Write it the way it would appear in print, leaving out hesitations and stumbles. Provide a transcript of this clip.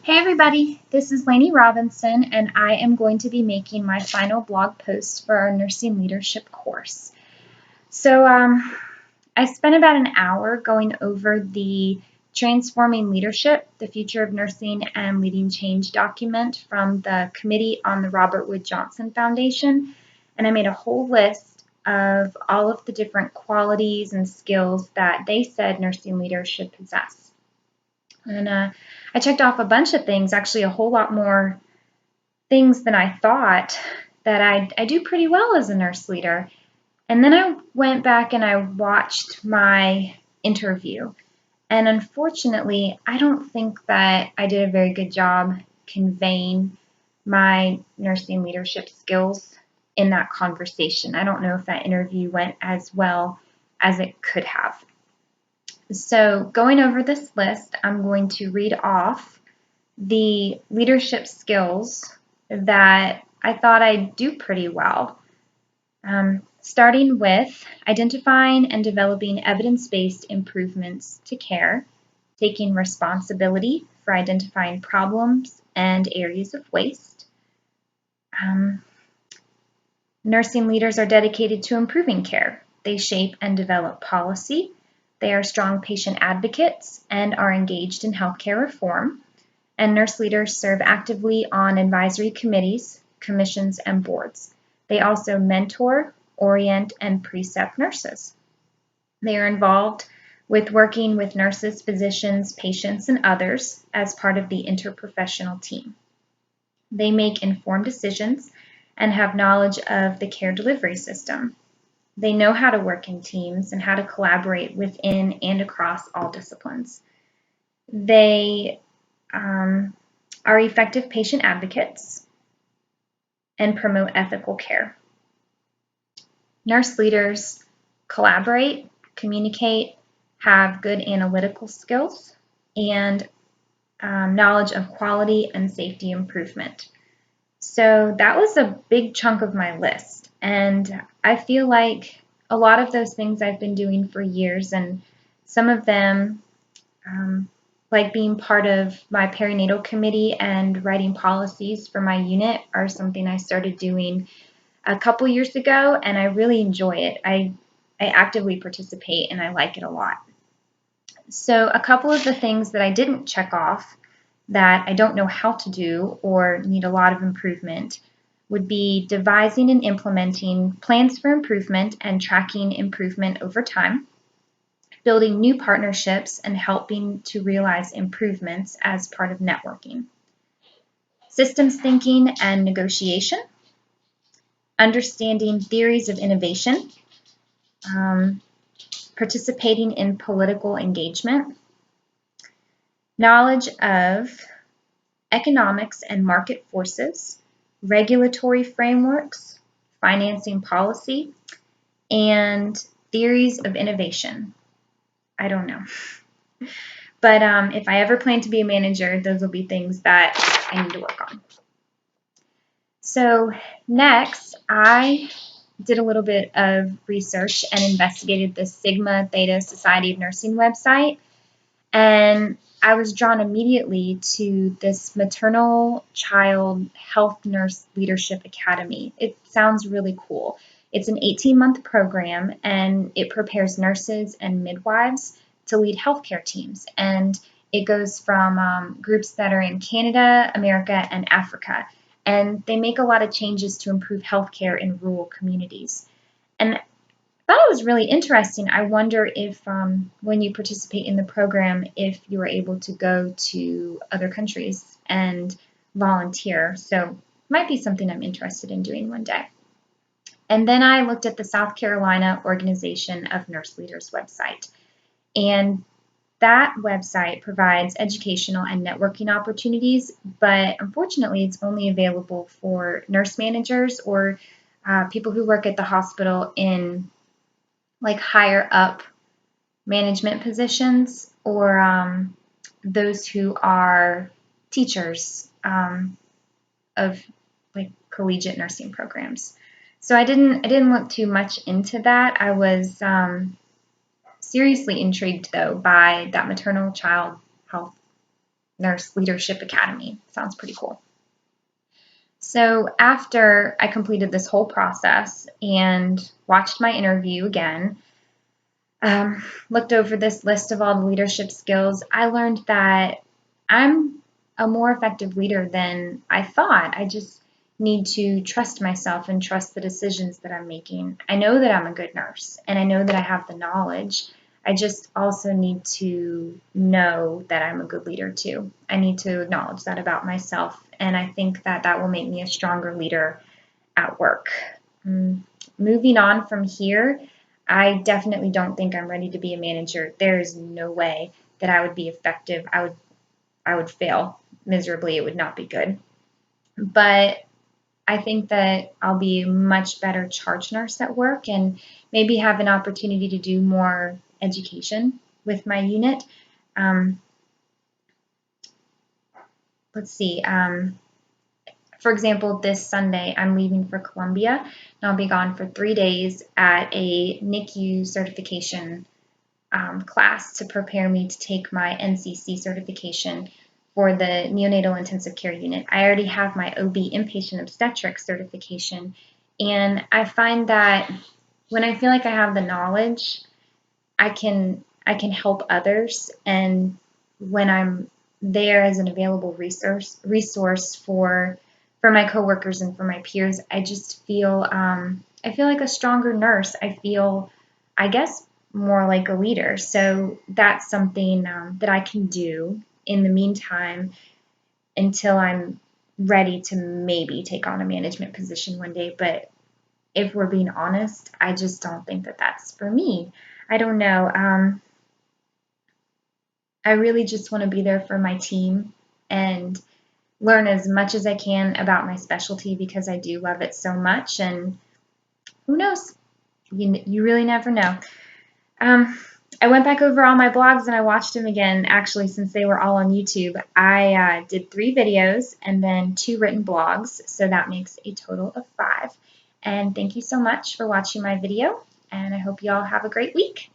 Hey everybody, this is Lainey Robinson, and I am going to be making my final blog post for our nursing leadership course. I spent about an hour going over the Transforming Leadership, the Future of Nursing and Leading Change document from the Committee on the Robert Wood Johnson Foundation, and I made a whole list of all of the different qualities and skills that they said nursing leaders should possess. And I checked off a bunch of things, actually a whole lot more things than I thought that I do pretty well as a nurse leader. And then I went back and I watched my interview. And unfortunately, I don't think that I did a very good job conveying my nursing leadership skills in that conversation. I don't know if that interview went as well as it could have. So going over this list, I'm going to read off the leadership skills that I thought I'd do pretty well. Starting with identifying and developing evidence-based improvements to care, taking responsibility for identifying problems and areas of waste. Nursing leaders are dedicated to improving care. They shape and develop policy. They are strong patient advocates and are engaged in healthcare reform. And nurse leaders serve actively on advisory committees, commissions, and boards. They also mentor, orient, and precept nurses. They are involved with working with nurses, physicians, patients, and others as part of the interprofessional team. They make informed decisions and have knowledge of the care delivery system. They know how to work in teams and how to collaborate within and across all disciplines. They are effective patient advocates and promote ethical care. Nurse leaders collaborate, communicate, have good analytical skills, and knowledge of quality and safety improvement. So that was a big chunk of my list, and I feel like a lot of those things I've been doing for years, and some of them, like being part of my perinatal committee and writing policies for my unit, are something I started doing a couple years ago, and I really enjoy it. I actively participate, and I like it a lot. So a couple of the things that I didn't check off that I don't know how to do or need a lot of improvement would be devising and implementing plans for improvement and tracking improvement over time, building new partnerships and helping to realize improvements as part of networking, systems thinking and negotiation, understanding theories of innovation, participating in political engagement, knowledge of economics and market forces, regulatory frameworks, financing policy, and theories of innovation. I don't know. But if I ever plan to be a manager, those will be things that I need to work on. So next, I did a little bit of research and investigated the Sigma Theta Society of Nursing website, and I was drawn immediately to this Maternal Child Health Nurse Leadership Academy. It sounds really cool. It's an 18-month program, and it prepares nurses and midwives to lead healthcare teams. And it goes from groups that are in Canada, America, and Africa. And they make a lot of changes to improve healthcare in rural communities. And I thought it was really interesting. I wonder if when you participate in the program, if you were able to go to other countries and volunteer. So might be something I'm interested in doing one day. And then I looked at the South Carolina Organization of Nurse Leaders website. And that website provides educational and networking opportunities, but unfortunately it's only available for nurse managers or people who work at the hospital in like higher up management positions, or those who are teachers of like collegiate nursing programs. So I didn't look too much into that. I was seriously intrigued though by that Maternal Child Health Nurse Leadership Academy. Sounds pretty cool. So after I completed this whole process and watched my interview again, looked over this list of all the leadership skills, I learned that I'm a more effective leader than I thought. I just need to trust myself and trust the decisions that I'm making. I know that I'm a good nurse and I know that I have the knowledge. I just also need to know that I'm a good leader too. I need to acknowledge that about myself, and I think that that will make me a stronger leader at work. Moving on from here, I definitely don't think I'm ready to be a manager. There is no way that I would be effective. I would fail miserably. It would not be good. But I think that I'll be a much better charge nurse at work and maybe have an opportunity to do more education with my unit. Um, let's see. For example, this Sunday, I'm leaving for Columbia, and I'll be gone for 3 days at a NICU certification class to prepare me to take my NCC certification for the neonatal intensive care unit. I already have my OB inpatient obstetric certification, and I find that when I feel like I have the knowledge, I can help others, and when I'm there as an available resource for my coworkers and for my peers, I just feel I feel like a stronger nurse. I feel, I guess, more like a leader. So that's something that I can do in the meantime until I'm ready to maybe take on a management position one day. But if we're being honest, I just don't think that that's for me. I don't know. I really just want to be there for my team and learn as much as I can about my specialty because I do love it so much. And who knows? You really never know. I went back over all my blogs and I watched them again, actually, since they were all on YouTube. I did 3 videos and then 2 written blogs, so that makes a total of 5. And thank you so much for watching my video, and I hope you all have a great week.